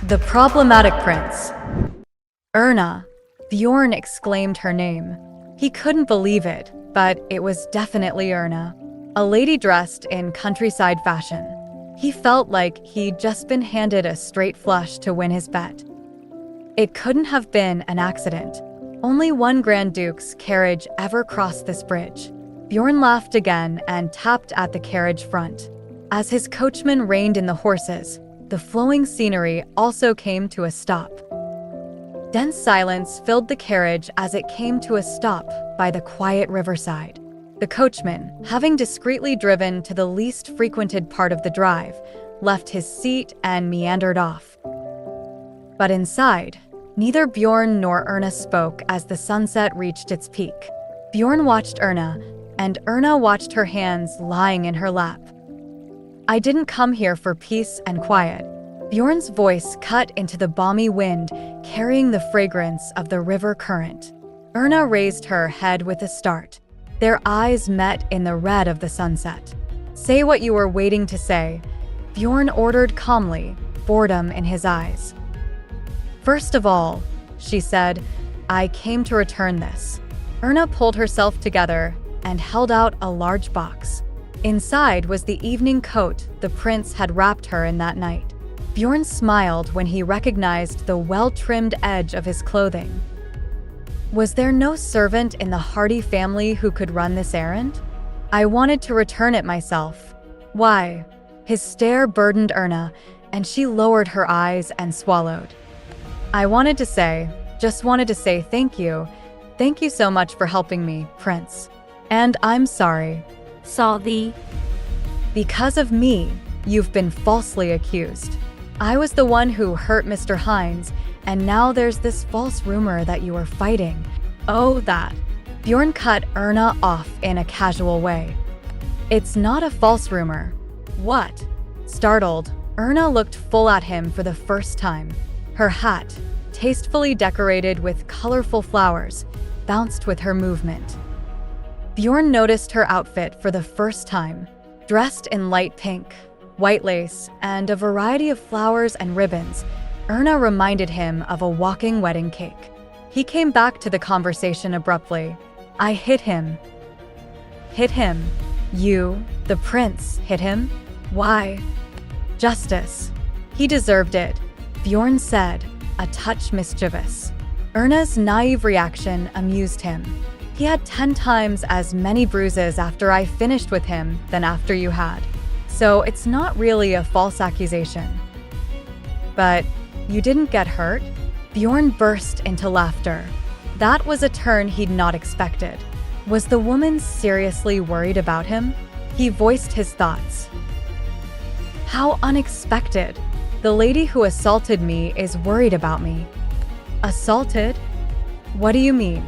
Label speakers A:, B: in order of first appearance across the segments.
A: The problematic prince. Erna. Bjorn exclaimed her name. He couldn't believe it, but it was definitely Erna, a lady dressed in countryside fashion. He felt like he'd just been handed a straight flush to win his bet. It couldn't have been an accident. Only one Grand Duke's carriage ever crossed this bridge. Bjorn laughed again and tapped at the carriage front. As his coachman reined in the horses, the flowing scenery also came to a stop. Dense silence filled the carriage as it came to a stop by the quiet riverside. The coachman, having discreetly driven to the least frequented part of the drive, left his seat and meandered off. But inside, neither Bjorn nor Erna spoke as the sunset reached its peak. Bjorn watched Erna, and Erna watched her hands lying in her lap. "I didn't come here for peace and quiet." Bjorn's voice cut into the balmy wind, carrying the fragrance of the river current. Erna raised her head with a start. Their eyes met in the red of the sunset. "Say what you were waiting to say," Bjorn ordered calmly, boredom in his eyes. "First of all," she said, "I came to return this." Erna pulled herself together and held out a large box. Inside was the evening coat the prince had wrapped her in that night. Bjorn smiled when he recognized the well-trimmed edge of his clothing. Was there no servant in the Hardy family who could run this errand? "I wanted to return it myself." "Why?" His stare burdened Erna, and she lowered her eyes and swallowed. "I wanted to say, just wanted to say thank you. Thank you so much for helping me, Prince. And I'm sorry."
B: Sorry.
A: "Because of me, you've been falsely accused. I was the one who hurt Mr. Hines, and now there's this false rumor that you are fighting." "Oh, that." Bjorn cut Erna off in a casual way. "It's not a false rumor." "What?" Startled, Erna looked full at him for the first time. Her hat, tastefully decorated with colorful flowers, bounced with her movement. Bjorn noticed her outfit for the first time. Dressed in light pink, white lace, and a variety of flowers and ribbons, Erna reminded him of a walking wedding cake. He came back to the conversation abruptly. "I hit him." "Hit him? You, the prince, hit him? Why?" "Justice. He deserved it," Bjorn said, a touch mischievous. Erna's naive reaction amused him. "He had 10 times as many bruises after I finished with him than after you had. So it's not really a false accusation." "But you didn't get hurt?" Bjorn burst into laughter. That was a turn he'd not expected. Was the woman seriously worried about him? He voiced his thoughts. "How unexpected. The lady who assaulted me is worried about me." "Assaulted? What do you mean?"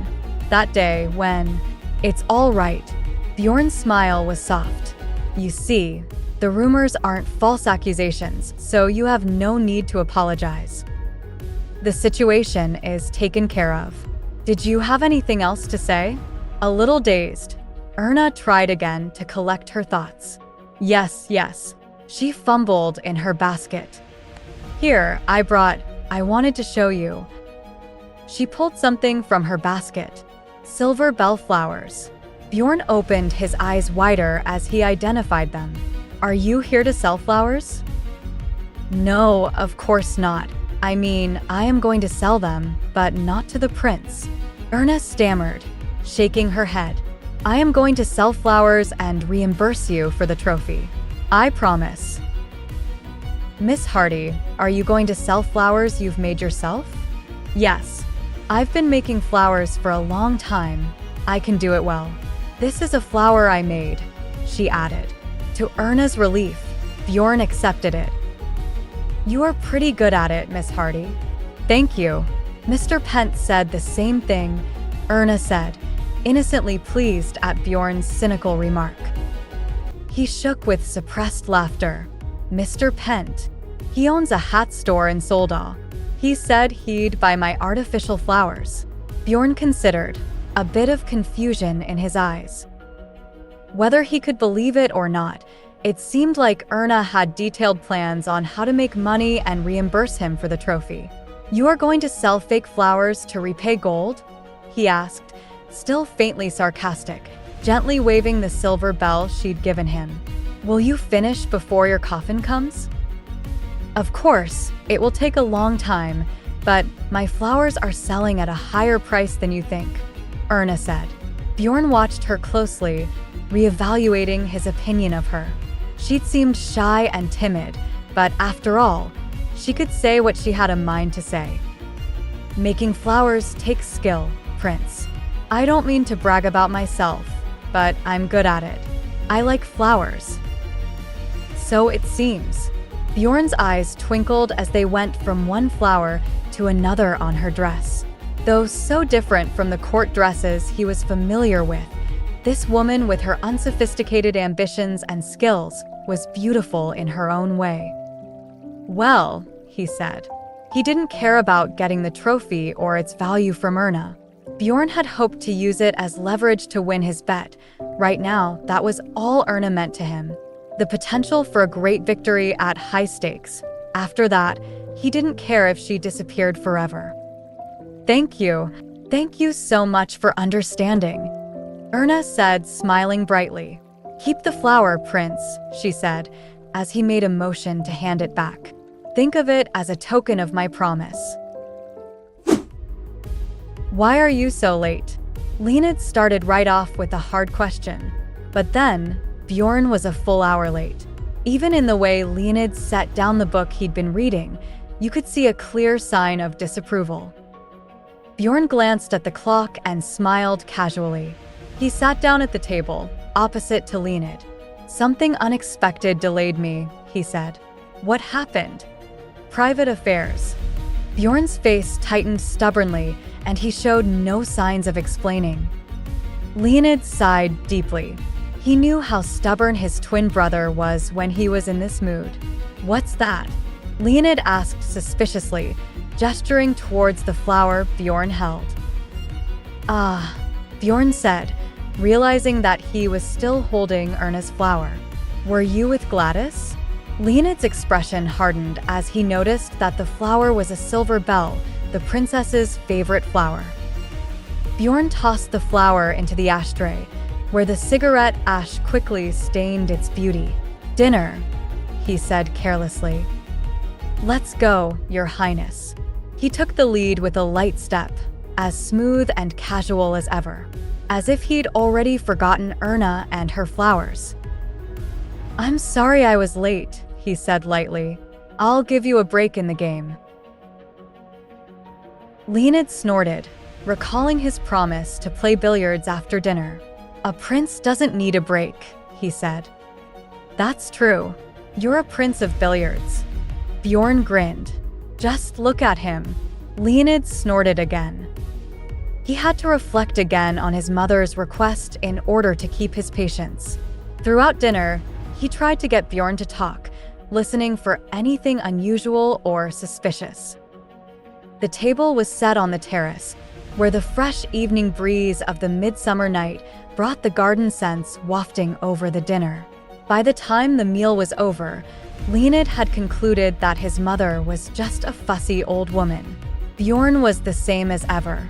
A: "That day when..." "It's all right." Bjorn's smile was soft. "You see, the rumors aren't false accusations, so you have no need to apologize. The situation is taken care of." "Did you have anything else to say?" A little dazed, Erna tried again to collect her thoughts. Yes. She fumbled in her basket. "Here, I wanted to show you." She pulled something from her basket. Silver bellflowers. Bjorn opened his eyes wider as he identified them. "Are you here to sell flowers?" "No, of course not. I mean, I am going to sell them, but not to the prince." Erna stammered, shaking her head. "I am going to sell flowers and reimburse you for the trophy. I promise." "Miss Hardy, are you going to sell flowers you've made yourself?" "Yes. I've been making flowers for a long time. I can do it well. This is a flower I made," she added. To Erna's relief, Bjorn accepted it. "You are pretty good at it, Miss Hardy." "Thank you." Mr. Pent said the same thing, Erna said, innocently pleased at Bjorn's cynical remark. He shook with suppressed laughter. "Mr. Pent. He owns a hat store in Soldal. He said he'd buy my artificial flowers." Bjorn considered, a bit of confusion in his eyes. Whether he could believe it or not, It seemed like Erna had detailed plans on how to make money and reimburse him for the trophy. "You are going to sell fake flowers to repay gold?" he asked, still faintly sarcastic, gently waving the silver bell she'd given him. "Will you finish before your coffin comes?" "Of course, it will take a long time, but my flowers are selling at a higher price than you think," Erna said. Bjorn watched her closely, reevaluating his opinion of her. She'd seemed shy and timid, but after all, she could say what she had a mind to say. "Making flowers takes skill, Prince. I don't mean to brag about myself, but I'm good at it. I like flowers." "So it seems." Bjorn's eyes twinkled as they went from one flower to another on her dress. Though so different from the court dresses he was familiar with, this woman with her unsophisticated ambitions and skills was beautiful in her own way. "Well," he said. He didn't care about getting the trophy or its value from Erna. Bjorn had hoped to use it as leverage to win his bet. Right now, that was all Erna meant to him. The potential for a great victory at high stakes. After that, he didn't care if she disappeared forever. Thank you so much for understanding," Erna said, smiling brightly. "Keep the flower, Prince," she said, as he made a motion to hand it back. "Think of it as a token of my promise." "Why are you so late?" Leonid started right off with a hard question. But then, Bjorn was a full hour late. Even in the way Leonid set down the book he'd been reading, you could see a clear sign of disapproval. Bjorn glanced at the clock and smiled casually. He sat down at the table, opposite to Leonid. "Something unexpected delayed me," he said. "What happened?" "Private affairs." Bjorn's face tightened stubbornly, and he showed no signs of explaining. Leonid sighed deeply. He knew how stubborn his twin brother was when he was in this mood. "What's that?" Leonid asked suspiciously, gesturing towards the flower Bjorn held. "Ah," Bjorn said, realizing that he was still holding Erna's flower. "Were you with Gladys?" Leonid's expression hardened as he noticed that the flower was a silver bell, the princess's favorite flower. Bjorn tossed the flower into the ashtray, where the cigarette ash quickly stained its beauty. "Dinner," he said carelessly. "Let's go, Your Highness." He took the lead with a light step, as smooth and casual as ever, as if he'd already forgotten Erna and her flowers. "I'm sorry I was late," he said lightly. "I'll give you a break in the game." Leonid snorted, recalling his promise to play billiards after dinner. "A prince doesn't need a break," he said. "That's true. You're a prince of billiards." Bjorn grinned. "Just look at him." Leonid snorted again. He had to reflect again on his mother's request in order to keep his patience. Throughout dinner, he tried to get Bjorn to talk, listening for anything unusual or suspicious. The table was set on the terrace, where the fresh evening breeze of the midsummer night brought the garden scents wafting over the dinner. By the time the meal was over, Leonid had concluded that his mother was just a fussy old woman. Bjorn was the same as ever.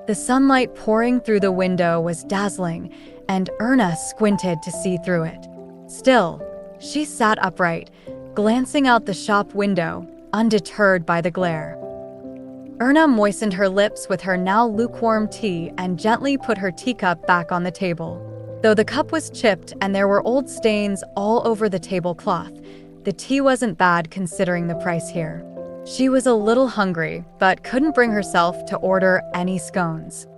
A: The sunlight pouring through the window was dazzling, and Erna squinted to see through it. Still, she sat upright, glancing out the shop window, undeterred by the glare. Erna moistened her lips with her now lukewarm tea and gently put her teacup back on the table. Though the cup was chipped and there were old stains all over the tablecloth, the tea wasn't bad considering the price here. She was a little hungry, but couldn't bring herself to order any scones.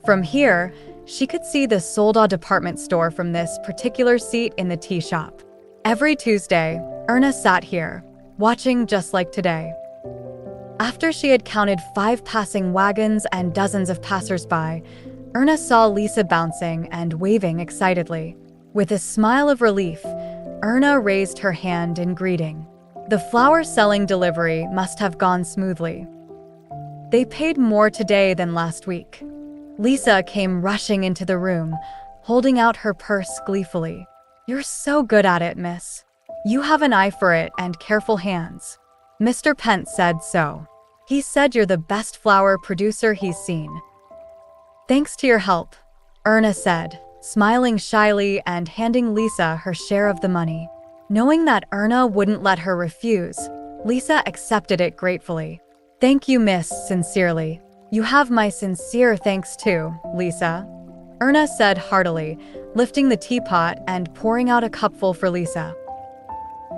A: From here, she could see the Solda department store from this particular seat in the tea shop. Every Tuesday, Erna sat here, watching just like today. After she had counted 5 passing wagons and dozens of passers-by, Erna saw Lisa bouncing and waving excitedly. With a smile of relief, Erna raised her hand in greeting. The flower-selling delivery must have gone smoothly. They paid more today than last week. Lisa came rushing into the room, holding out her purse gleefully. "You're so good at it, miss. You have an eye for it and careful hands. Mr. Pence said so. He said you're the best flower producer he's seen." "Thanks to your help," Erna said, smiling shyly and handing Lisa her share of the money. Knowing that Erna wouldn't let her refuse, Lisa accepted it gratefully. "Thank you, miss, sincerely. You have my sincere thanks too, Lisa," Erna said heartily, lifting the teapot and pouring out a cupful for Lisa.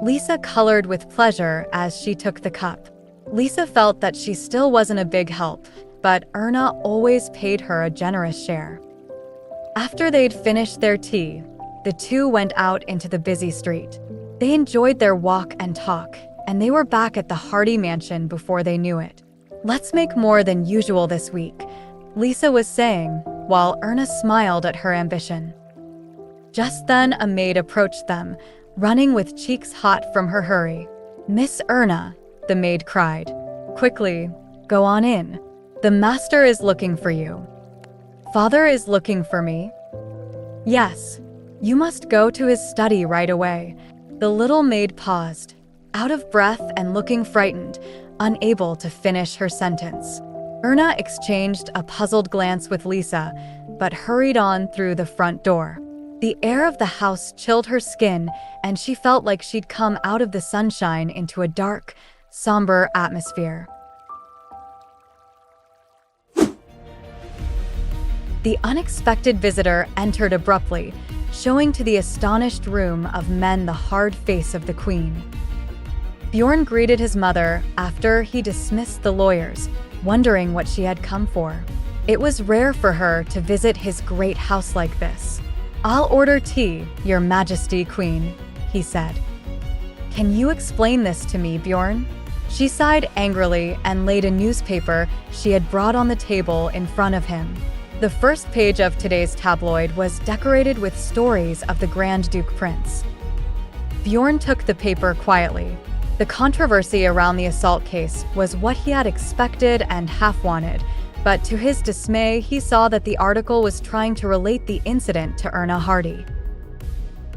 A: Lisa colored with pleasure as she took the cup. Lisa felt that she still wasn't a big help, but Erna always paid her a generous share. After they'd finished their tea, the two went out into the busy street. They enjoyed their walk and talk, and they were back at the Hardy mansion before they knew it. "Let's make more than usual this week," Lisa was saying, while Erna smiled at her ambition. Just then a maid approached them, running with cheeks hot from her hurry. "Miss Erna," the maid cried. "Quickly, go on in. The master is looking for you." "Father is looking for me?" "Yes. You must go to his study right away." The little maid paused, out of breath and looking frightened, unable to finish her sentence. Erna exchanged a puzzled glance with Lisa, but hurried on through the front door. The air of the house chilled her skin, and she felt like she'd come out of the sunshine into a dark, somber atmosphere. The unexpected visitor entered abruptly, showing to the astonished room of men the hard face of the queen. Bjorn greeted his mother after he dismissed the lawyers, wondering what she had come for. It was rare for her to visit his great house like this. "I'll order tea, Your Majesty, Queen," he said. "Can you explain this to me, Bjorn?" She sighed angrily and laid a newspaper she had brought on the table in front of him. The first page of today's tabloid was decorated with stories of the Grand Duke Prince. Bjorn took the paper quietly. The controversy around the assault case was what he had expected and half wanted, but to his dismay, he saw that the article was trying to relate the incident to Erna Hardy.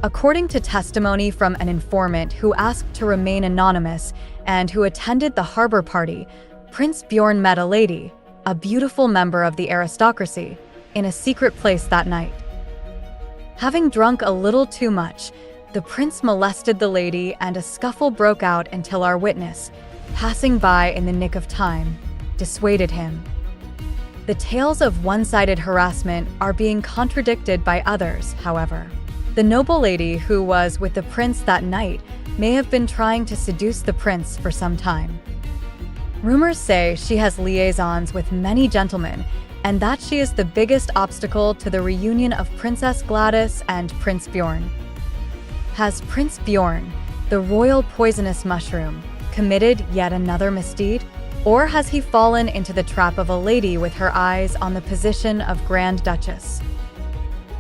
A: According to testimony from an informant who asked to remain anonymous and who attended the harbor party, Prince Bjorn met a lady, a beautiful member of the aristocracy, in a secret place that night. Having drunk a little too much, the prince molested the lady and a scuffle broke out until our witness, passing by in the nick of time, dissuaded him. The tales of one-sided harassment are being contradicted by others, however. The noble lady who was with the prince that night may have been trying to seduce the prince for some time. Rumors say she has liaisons with many gentlemen, and that she is the biggest obstacle to the reunion of Princess Gladys and Prince Bjorn. Has Prince Bjorn, the royal poisonous mushroom, committed yet another misdeed? Or has he fallen into the trap of a lady with her eyes on the position of Grand Duchess?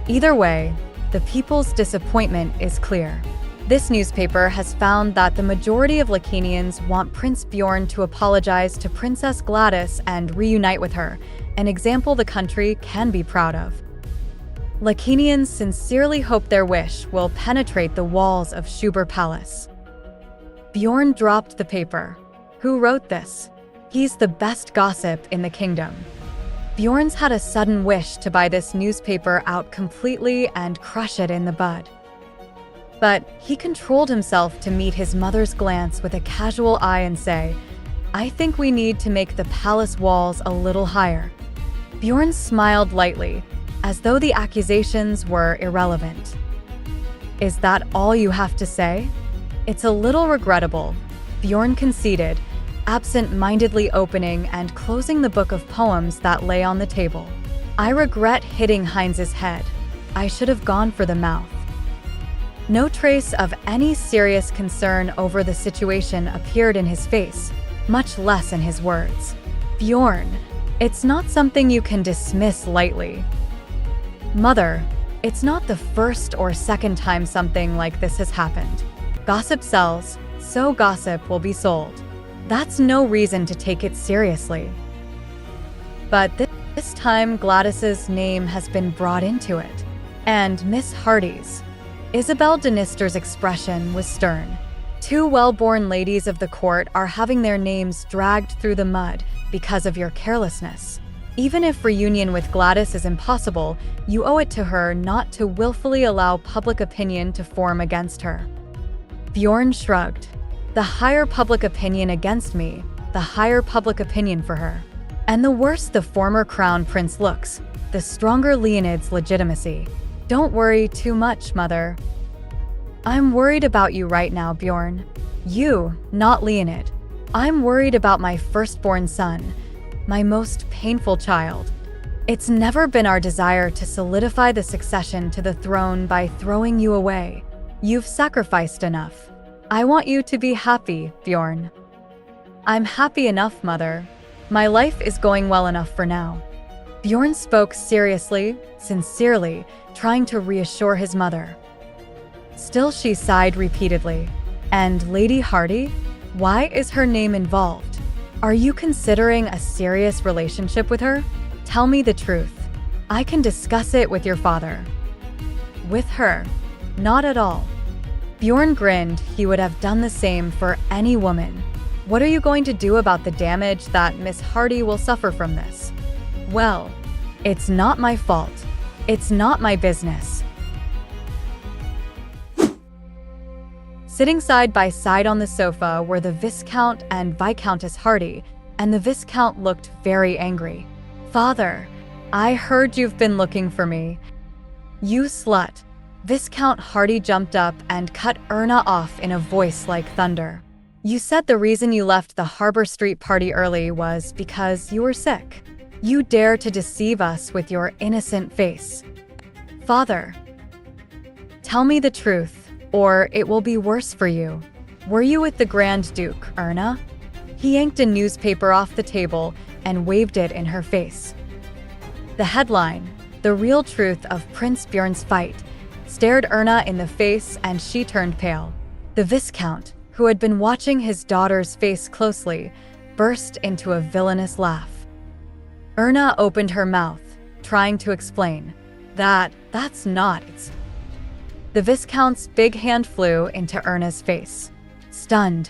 A: Either way, the people's disappointment is clear. This newspaper has found that the majority of Lacanians want Prince Bjorn to apologize to Princess Gladys and reunite with her, an example the country can be proud of. Lacanians sincerely hope their wish will penetrate the walls of Schubert Palace. Bjorn dropped the paper. Who wrote this? He's the best gossip in the kingdom. Bjorn's had a sudden wish to buy this newspaper out completely and crush it in the bud. But he controlled himself to meet his mother's glance with a casual eye and say, "I think we need to make the palace walls a little higher." Bjorn smiled lightly, as though the accusations were irrelevant. "Is that all you have to say?" "It's a little regrettable," Bjorn conceded, absent-mindedly opening and closing the book of poems that lay on the table. "I regret hitting Heinz's head. I should have gone for the mouth." No trace of any serious concern over the situation appeared in his face, much less in his words. "Bjorn, it's not something you can dismiss lightly." "Mother, it's not the first or second time something like this has happened. Gossip sells, so gossip will be sold. That's no reason to take it seriously." But this time Gladys's name has been brought into it. and Miss Hardy's. Isabel Denister's expression was stern. Two well-born ladies of the court are having their names dragged through the mud because of your carelessness. Even if reunion with Gladys is impossible, you owe it to her not to willfully allow public opinion to form against her. Bjorn shrugged. The higher public opinion against me, the higher public opinion for her. And the worse the former crown prince looks, the stronger Leonid's legitimacy. Don't worry too much, mother. I'm worried about you right now, Bjorn. You, not Leonid. I'm worried about my firstborn son, my most painful child. It's never been our desire to solidify the succession to the throne by throwing you away. You've sacrificed enough. I want you to be happy, Bjorn. I'm happy enough, mother. My life is going well enough for now. Bjorn spoke seriously, sincerely, trying to reassure his mother. Still, she sighed repeatedly. And Lady Hardy? Why is her name involved? Are you considering a serious relationship with her? Tell me the truth. I can discuss it with your father. With her? Not at all. Bjorn grinned. He would have done the same for any woman. What are you going to do about the damage that Miss Hardy will suffer from this? Well, it's not my fault. It's not my business. Sitting side by side on the sofa were the Viscount and Viscountess Hardy, and the Viscount looked very angry. Father, I heard you've been looking for me. You slut. Viscount Hardy jumped up and cut Erna off in a voice like thunder. You said the reason you left the Harbor Street party early was because you were sick. You dare to deceive us with your innocent face. Father, tell me the truth, or it will be worse for you. Were you with the Grand Duke, Erna? He yanked a newspaper off the table and waved it in her face. The headline, "The Real Truth of Prince Bjorn's Fight," stared Erna in the face and she turned pale. The Viscount, who had been watching his daughter's face closely, burst into a villainous laugh. Erna opened her mouth, trying to explain. That's not it. The Viscount's big hand flew into Erna's face. Stunned,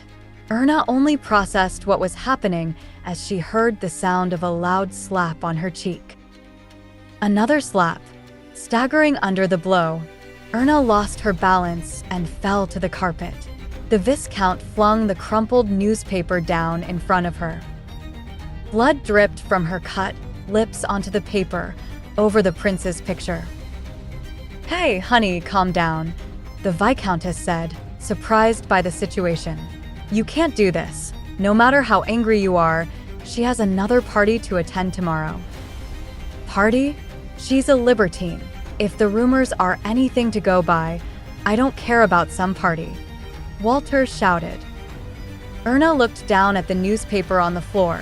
A: Erna only processed what was happening as she heard the sound of a loud slap on her cheek. Another slap. Staggering under the blow, Erna lost her balance and fell to the carpet. The Viscount flung the crumpled newspaper down in front of her. Blood dripped from her cut lips onto the paper, over the prince's picture. Hey, honey, calm down, the Viscountess said, surprised by the situation. You can't do this. No matter how angry you are, she has another party to attend tomorrow. Party? She's a libertine. If the rumors are anything to go by, I don't care about some party. Walter shouted. Erna looked down at the newspaper on the floor,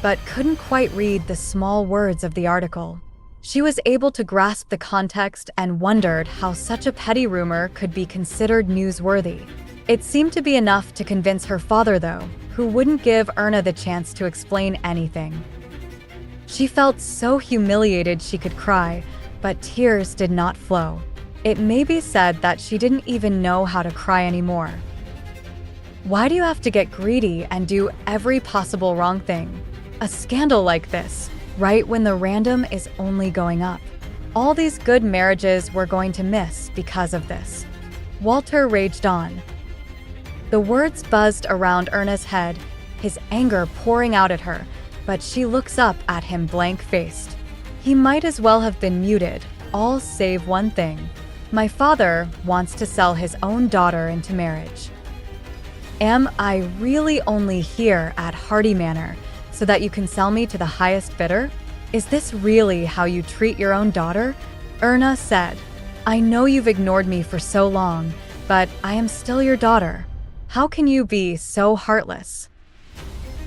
A: but couldn't quite read the small words of the article. She was able to grasp the context and wondered how such a petty rumor could be considered newsworthy. It seemed to be enough to convince her father, though, who wouldn't give Erna the chance to explain anything. She felt so humiliated she could cry, but tears did not flow. It may be said that she didn't even know how to cry anymore. Why do you have to get greedy and do every possible wrong thing? A scandal like this, right when the random is only going up. All these good marriages we're going to miss because of this. Walter raged on. The words buzzed around Erna's head, his anger pouring out at her, but she looks up at him blank-faced. He might as well have been muted, all save one thing. My father wants to sell his own daughter into marriage. Am I really only here at Hardy Manor so that you can sell me to the highest bidder? Is this really how you treat your own daughter? Erna said, I know you've ignored me for so long, but I am still your daughter. How can you be so heartless?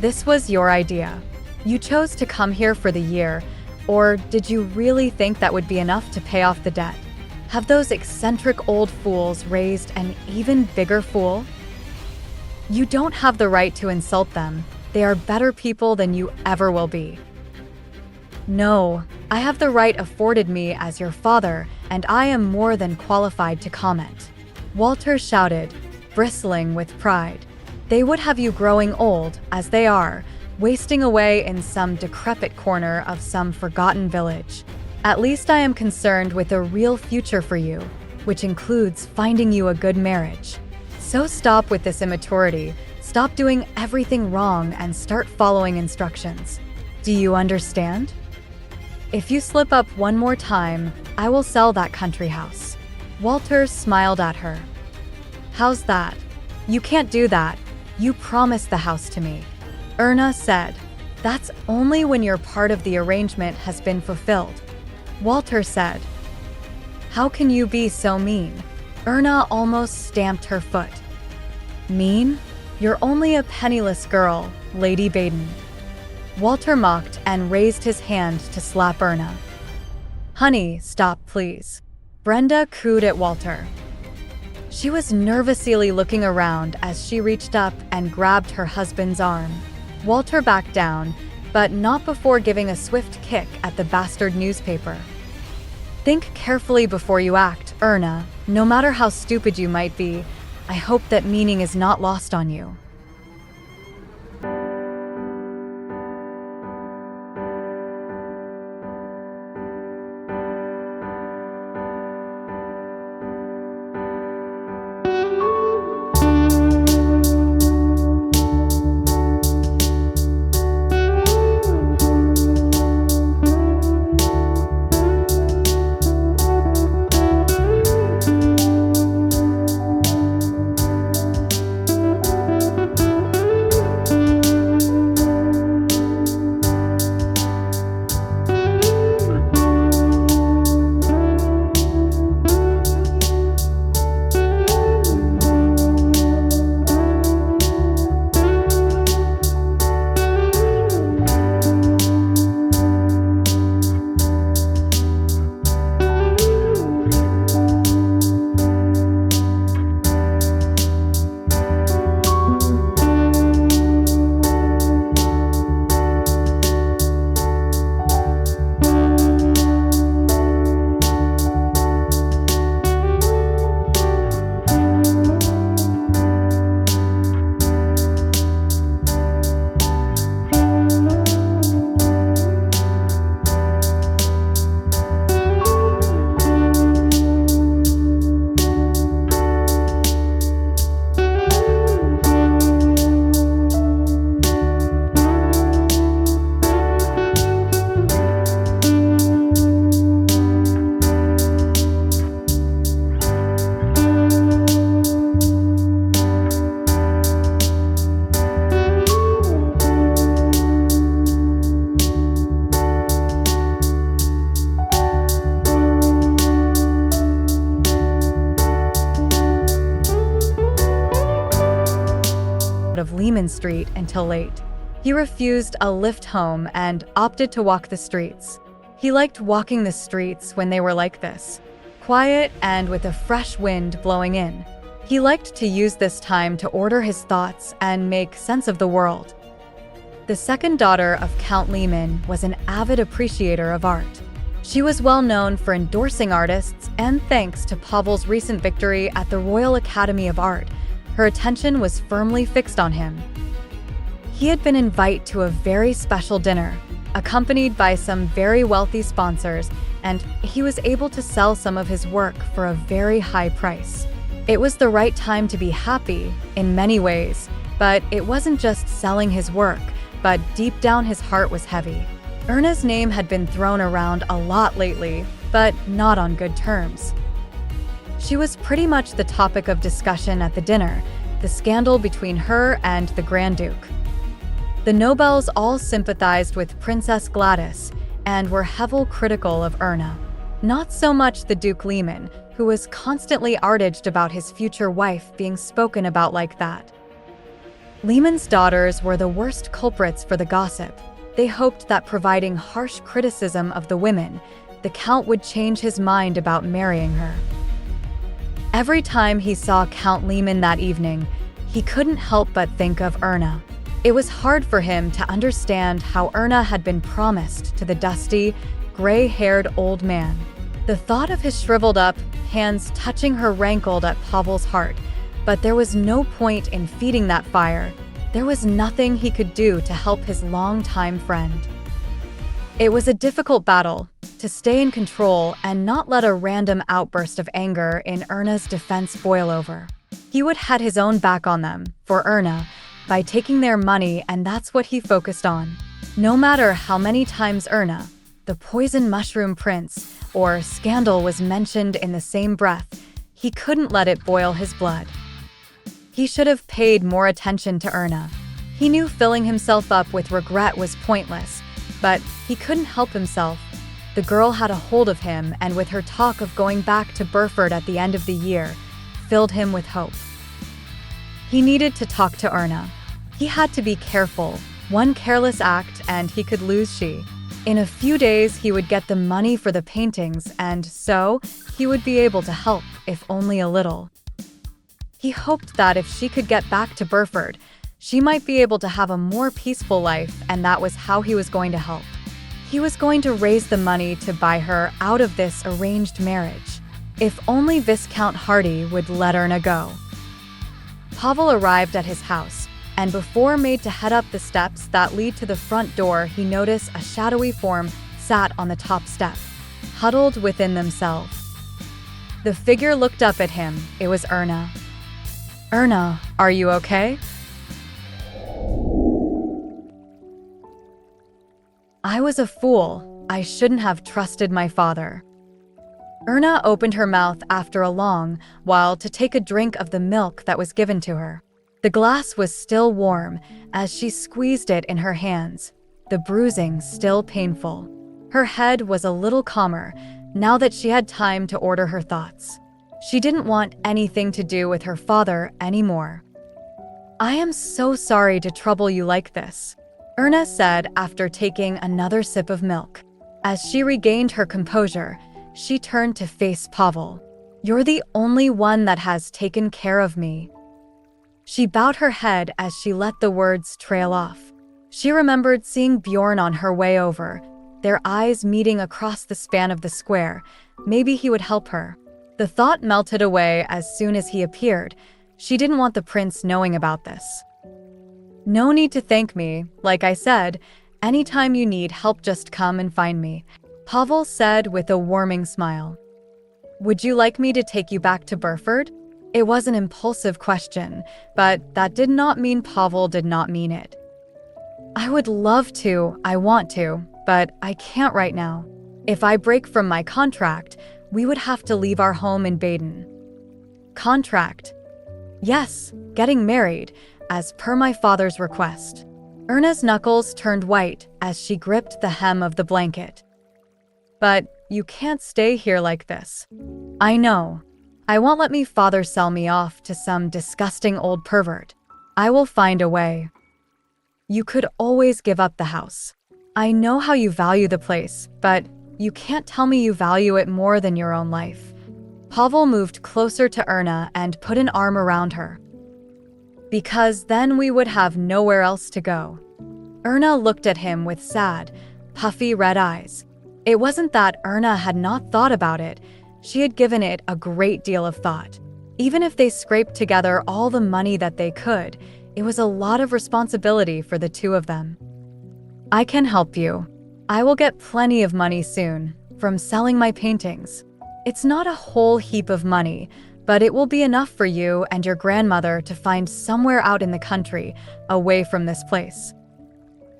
A: This was your idea. You chose to come here for the year, or did you really think that would be enough to pay off the debt? Have those eccentric old fools raised an even bigger fool? You don't have the right to insult them. They are better people than you ever will be. No, I have the right afforded me as your father, and I am more than qualified to comment. Walter shouted, bristling with pride. They would have you growing old, as they are, wasting away in some decrepit corner of some forgotten village. At least I am concerned with a real future for you, which includes finding you a good marriage. So stop with this immaturity, stop doing everything wrong, and start following instructions. Do you understand? If you slip up one more time, I will sell that country house. Walter smiled at her. How's that? You can't do that. You promised the house to me. Erna said. That's only when your part of the arrangement has been fulfilled. Walter said. How can you be so mean? Erna almost stamped her foot. Mean? You're only a penniless girl, Lady Baden. Walter mocked and raised his hand to slap Erna. Honey, stop please. Brenda cooed at Walter. She was nervously looking around as she reached up and grabbed her husband's arm. Walter backed down, but not before giving a swift kick at the bastard newspaper. Think carefully before you act, Erna. No matter how stupid you might be, I hope that meaning is not lost on you. Of Lehman Street until late. He refused a lift home and opted to walk the streets. He liked walking the streets when they were like this, quiet and with a fresh wind blowing in. He liked to use this time to order his thoughts and make sense of the world. The second daughter of Count Lehman was an avid appreciator of art. She was well known for endorsing artists, and thanks to Pavel's recent victory at the Royal Academy of Art, her attention was firmly fixed on him. He had been invited to a very special dinner, accompanied by some very wealthy sponsors, and he was able to sell some of his work for a very high price. It was the right time to be happy, in many ways, but it wasn't just selling his work, but deep down his heart was heavy. Erna's name had been thrown around a lot lately, but not on good terms. She was pretty much the topic of discussion at the dinner, the scandal between her and the Grand Duke. The nobles all sympathized with Princess Gladys and were heavily critical of Erna. Not so much the Duke Lehman, who was constantly outraged about his future wife being spoken about like that. Lehman's daughters were the worst culprits for the gossip. They hoped that providing harsh criticism of the women, the Count would change his mind about marrying her. Every time he saw Count Lehman that evening, he couldn't help but think of Erna. It was hard for him to understand how Erna had been promised to the dusty, gray-haired old man. The thought of his shriveled up hands touching her rankled at Pavel's heart, but there was no point in feeding that fire. There was nothing he could do to help his longtime friend. It was a difficult battle to stay in control and not let a random outburst of anger in Erna's defense boil over. He would had his own back on them, for Erna, by taking their money, and that's what he focused on. No matter how many times Erna, the poison mushroom prince, or scandal was mentioned in the same breath, he couldn't let it boil his blood. He should have paid more attention to Erna. He knew filling himself up with regret was pointless, but he couldn't help himself. The girl had a hold of him, and with her talk of going back to Burford at the end of the year, filled him with hope. He needed to talk to Erna. He had to be careful. One careless act and he could lose she. In a few days he would get the money for the paintings, and so he would be able to help, if only a little. He hoped that if she could get back to Burford, she might be able to have a more peaceful life, and that was how he was going to help. He was going to raise the money to buy her out of this arranged marriage. If only Viscount Hardy would let Erna go. Pavel arrived at his house, and before made to head up the steps that lead to the front door, he noticed a shadowy form sat on the top step, huddled within themselves. The figure looked up at him. It was Erna. "Erna, are you okay?" "I was a fool. I shouldn't have trusted my father." Erna opened her mouth after a long while to take a drink of the milk that was given to her. The glass was still warm as she squeezed it in her hands, the bruising still painful. Her head was a little calmer now that she had time to order her thoughts. She didn't want anything to do with her father anymore. "I am so sorry to trouble you like this," Erna said after taking another sip of milk. As she regained her composure, she turned to face Pavel. "You're the only one that has taken care of me." She bowed her head as she let the words trail off. She remembered seeing Bjorn on her way over, their eyes meeting across the span of the square. Maybe he would help her. The thought melted away as soon as he appeared. She didn't want the prince knowing about this. "No need to thank me. Like I said, anytime you need help, just come and find me," Pavel said with a warming smile. "Would you like me to take you back to Burford?" It was an impulsive question, but that did not mean Pavel did not mean it. "I would love to, I want to, but I can't right now. If I break from my contract, we would have to leave our home in Baden." "Contract?" "Yes, getting married, as per my father's request." Erna's knuckles turned white as she gripped the hem of the blanket. "But you can't stay here like this." "I know. I won't let me father sell me off to some disgusting old pervert. I will find a way." "You could always give up the house. I know how you value the place, but you can't tell me you value it more than your own life." Pavel moved closer to Erna and put an arm around her. "Because then we would have nowhere else to go." Erna looked at him with sad, puffy red eyes. It wasn't that Erna had not thought about it. She had given it a great deal of thought. Even if they scraped together all the money that they could, it was a lot of responsibility for the two of them. "I can help you. I will get plenty of money soon, from selling my paintings. It's not a whole heap of money, but it will be enough for you and your grandmother to find somewhere out in the country, away from this place."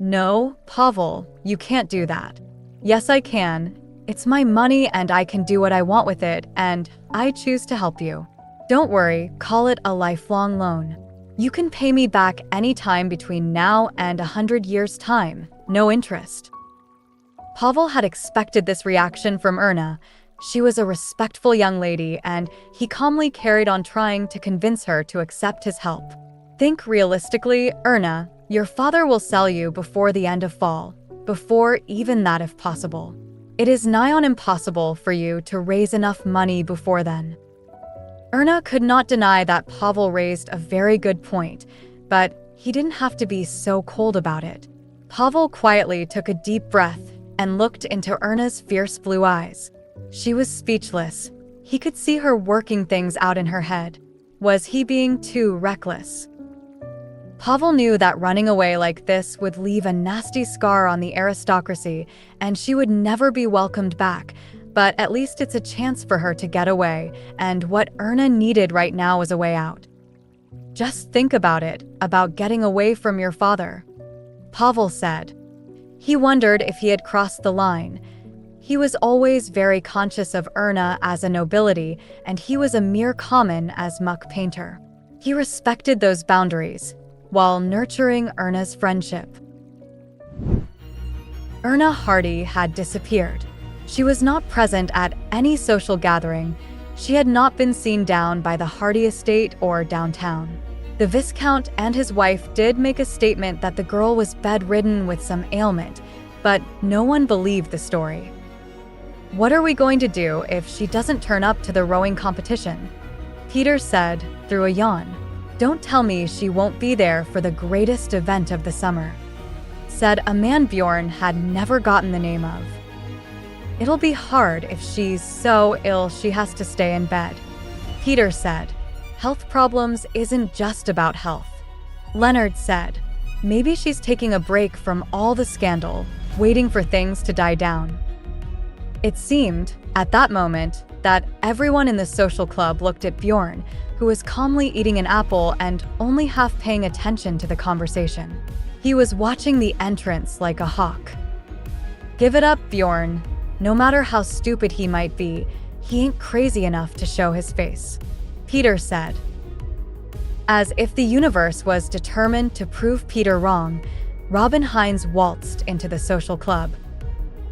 A: "No, Pavel, you can't do that." "Yes, I can. It's my money and I can do what I want with it, and I choose to help you. Don't worry, call it a lifelong loan. You can pay me back any time between now and 100 years' time, no interest." Pavel had expected this reaction from Erna. She was a respectful young lady, and he calmly carried on trying to convince her to accept his help. "Think realistically, Erna. Your father will sell you before the end of fall, before even that if possible. It is nigh on impossible for you to raise enough money before then." Erna could not deny that Pavel raised a very good point, but He didn't have to be so cold about it. Pavel quietly took a deep breath and looked into Erna's fierce blue eyes. She was speechless. He could see her working things out in her head. Was he being too reckless? Pavel knew that running away like this would leave a nasty scar on the aristocracy, and she would never be welcomed back, but at least it's a chance for her to get away, and what Erna needed right now was a way out. Just think about it, about getting away from your father, Pavel said. He wondered if he had crossed the line. He was always very conscious of Erna as a nobility, and he was a mere common as muck painter. He respected those boundaries, while nurturing Erna's friendship. Erna Hardy had disappeared. She was not present at any social gathering. She had not been seen down by the Hardy estate or downtown. The Viscount and his wife did make a statement that the girl was bedridden with some ailment, but no one believed the story. What are we going to do if she doesn't turn up to the rowing competition? Peter said through a yawn. Don't tell me she won't be there for the greatest event of the summer, said a man Bjorn had never gotten the name of. It'll be hard if she's so ill she has to stay in bed, Peter said. Health problems isn't just about health. Leonard said, maybe she's taking a break from all the scandal, waiting for things to die down. It seemed, at that moment, that everyone in the social club looked at Bjorn, who was calmly eating an apple and only half paying attention to the conversation. He was watching the entrance like a hawk. Give it up, Bjorn. No matter how stupid he might be, he ain't crazy enough to show his face, Peter said. As if the universe was determined to prove Peter wrong, Robin Hines waltzed into the social club.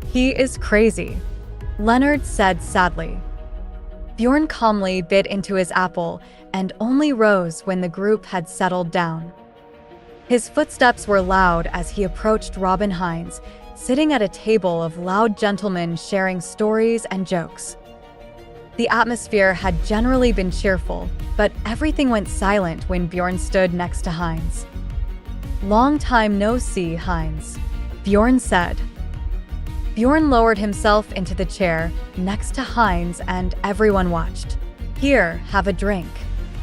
A: He is crazy, Leonard said sadly. Bjorn calmly bit into his apple and only rose when the group had settled down. His footsteps were loud as he approached Robin Hines, sitting at a table of loud gentlemen sharing stories and jokes. The atmosphere had generally been cheerful, but everything went silent when Bjorn stood next to Hines. Long time no see, Hines, Bjorn said. Bjorn lowered himself into the chair next to Hines and everyone watched. Here, have a drink,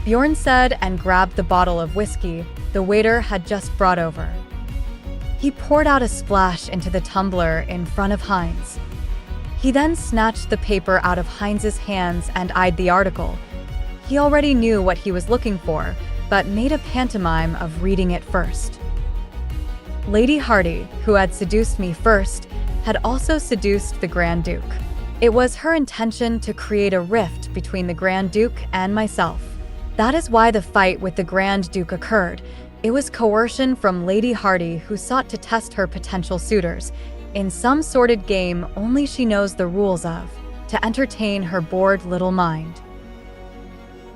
A: Bjorn said and grabbed the bottle of whiskey the waiter had just brought over. He poured out a splash into the tumbler in front of Hines. He then snatched the paper out of Hines's hands and eyed the article. He already knew what he was looking for, but made a pantomime of reading it first. Lady Hardy, who had seduced me first, had also seduced the Grand Duke. It was her intention to create a rift between the Grand Duke and myself. That is why the fight with the Grand Duke occurred. It was coercion from Lady Hardy, who sought to test her potential suitors, in some sordid game only she knows the rules of, to entertain her bored little mind.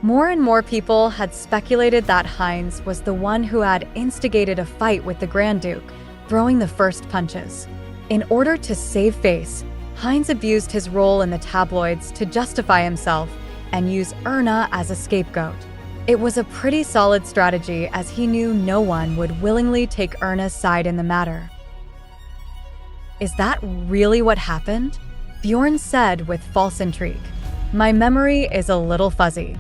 A: More and more people had speculated that Hines was the one who had instigated a fight with the Grand Duke, throwing the first punches. In order to save face, Hines abused his role in the tabloids to justify himself and use Erna as a scapegoat. It was a pretty solid strategy, as he knew no one would willingly take Erna's side in the matter. Is that really what happened? Bjorn said with false intrigue. My memory is a little fuzzy.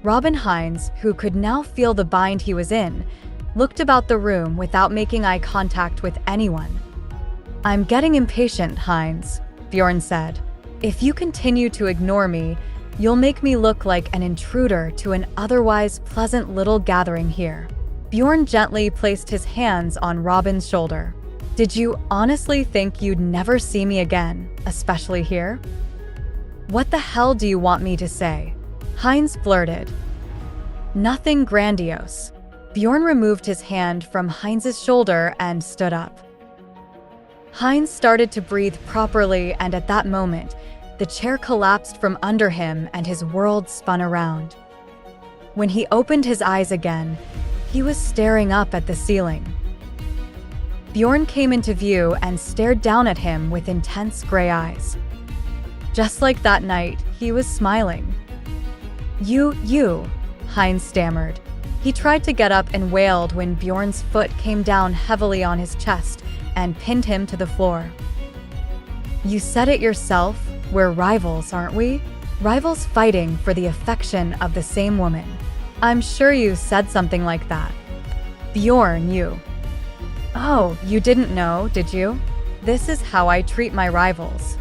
A: Robin Hines, who could now feel the bind he was in, looked about the room without making eye contact with anyone. I'm getting impatient, Hines, Bjorn said. If you continue to ignore me, you'll make me look like an intruder to an otherwise pleasant little gathering here. Bjorn gently placed his hands on Robin's shoulder. Did you honestly think you'd never see me again, especially here? What the hell do you want me to say? Hines blurted. Nothing grandiose. Bjorn removed his hand from Hines's shoulder and stood up. Hines started to breathe properly, and at that moment, the chair collapsed from under him and his world spun around. When he opened his eyes again, he was staring up at the ceiling. Bjorn came into view and stared down at him with intense gray eyes. Just like that night, he was smiling. You, Hines stammered. He tried to get up and wailed when Bjorn's foot came down heavily on his chest and pinned him to the floor. "You said it yourself, we're rivals, aren't we? Rivals fighting for the affection of the same woman. I'm sure you said something like that. Bjorn, you." "Oh, you didn't know, did you? This is how I treat my rivals."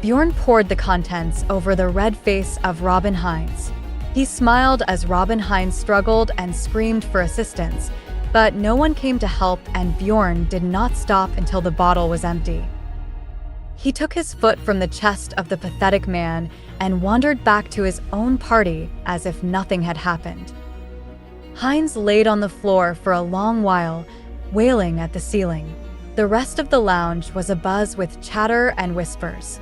A: Bjorn poured the contents over the red face of Robin Hines. He smiled as Robin Hines struggled and screamed for assistance, but no one came to help and Bjorn did not stop until the bottle was empty. He took his foot from the chest of the pathetic man and wandered back to his own party as if nothing had happened. Hines laid on the floor for a long while, wailing at the ceiling. The rest of the lounge was abuzz with chatter and whispers.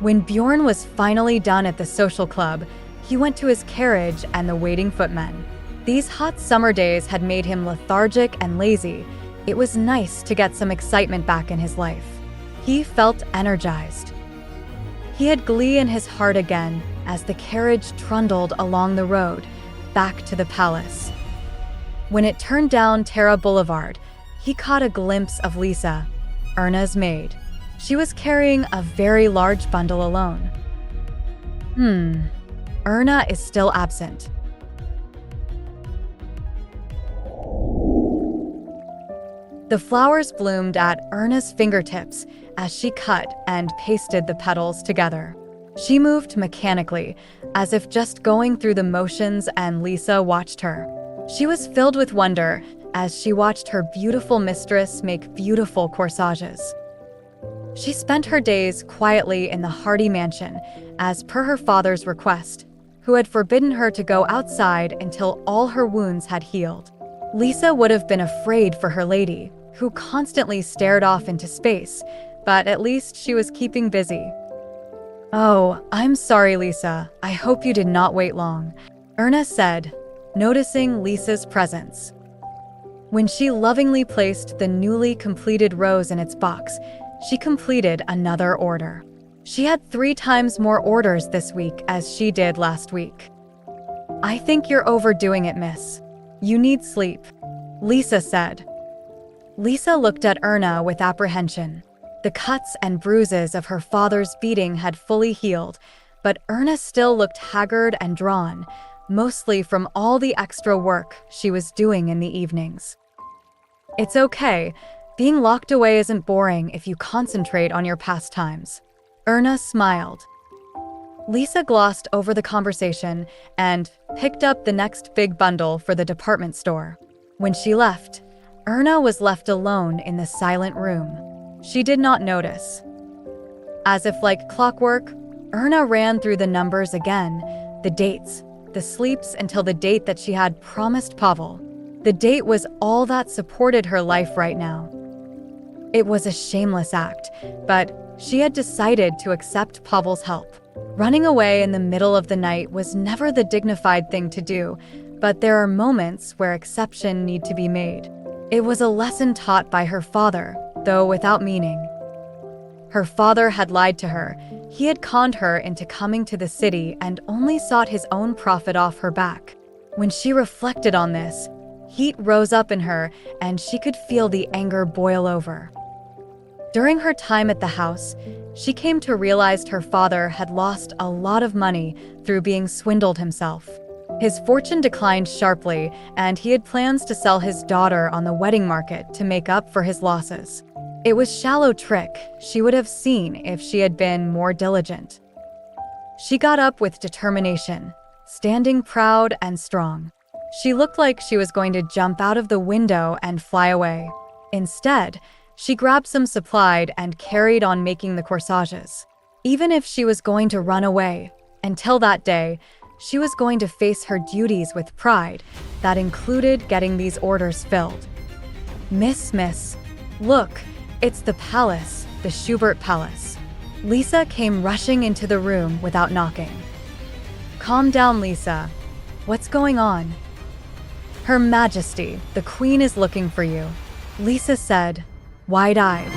A: When Bjorn was finally done at the social club, he went to his carriage and the waiting footmen. These hot summer days had made him lethargic and lazy. It was nice to get some excitement back in his life. He felt energized. He had glee in his heart again as the carriage trundled along the road, back to the palace. When it turned down Terra Boulevard, he caught a glimpse of Lisa, Erna's maid. She was carrying a very large bundle alone. Erna is still absent. The flowers bloomed at Erna's fingertips as she cut and pasted the petals together. She moved mechanically, as if just going through the motions, and Lisa watched her. She was filled with wonder as she watched her beautiful mistress make beautiful corsages. She spent her days quietly in the Hardy mansion, as per her father's request, who had forbidden her to go outside until all her wounds had healed. Lisa would have been afraid for her lady, who constantly stared off into space, but at least she was keeping busy. "Oh, I'm sorry, Lisa. I hope you did not wait long," Erna said, noticing Lisa's presence. When she lovingly placed the newly completed rose in its box, she completed another order. She had 3 times more orders this week as she did last week. "I think you're overdoing it, miss. You need sleep," Lisa said. Lisa looked at Erna with apprehension. The cuts and bruises of her father's beating had fully healed, but Erna still looked haggard and drawn, mostly from all the extra work she was doing in the evenings. "It's okay. Being locked away isn't boring if you concentrate on your pastimes," Erna smiled. Lisa glossed over the conversation and picked up the next big bundle for the department store. When she left, Erna was left alone in the silent room. She did not notice. As if like clockwork, Erna ran through the numbers again, the dates, the sleeps until the date that she had promised Pavel. The date was all that supported her life right now. It was a shameless act, but she had decided to accept Pavel's help. Running away in the middle of the night was never the dignified thing to do, but there are moments where exception need to be made. It was a lesson taught by her father, though without meaning. Her father had lied to her. He had conned her into coming to the city and only sought his own profit off her back. When she reflected on this, heat rose up in her and she could feel the anger boil over. During her time at the house, she came to realize her father had lost a lot of money through being swindled himself. His fortune declined sharply, and he had plans to sell his daughter on the wedding market to make up for his losses. It was a shallow trick she would have seen if she had been more diligent. She got up with determination, standing proud and strong. She looked like she was going to jump out of the window and fly away. Instead, she grabbed some supplied and carried on making the corsages. Even if she was going to run away, until that day, she was going to face her duties with pride that included getting these orders filled. Miss, look, it's the palace, the Schubert Palace." Lisa came rushing into the room without knocking. "Calm down, Lisa. What's going on?" "Her Majesty, the Queen is looking for you," Lisa said, wide-eyed.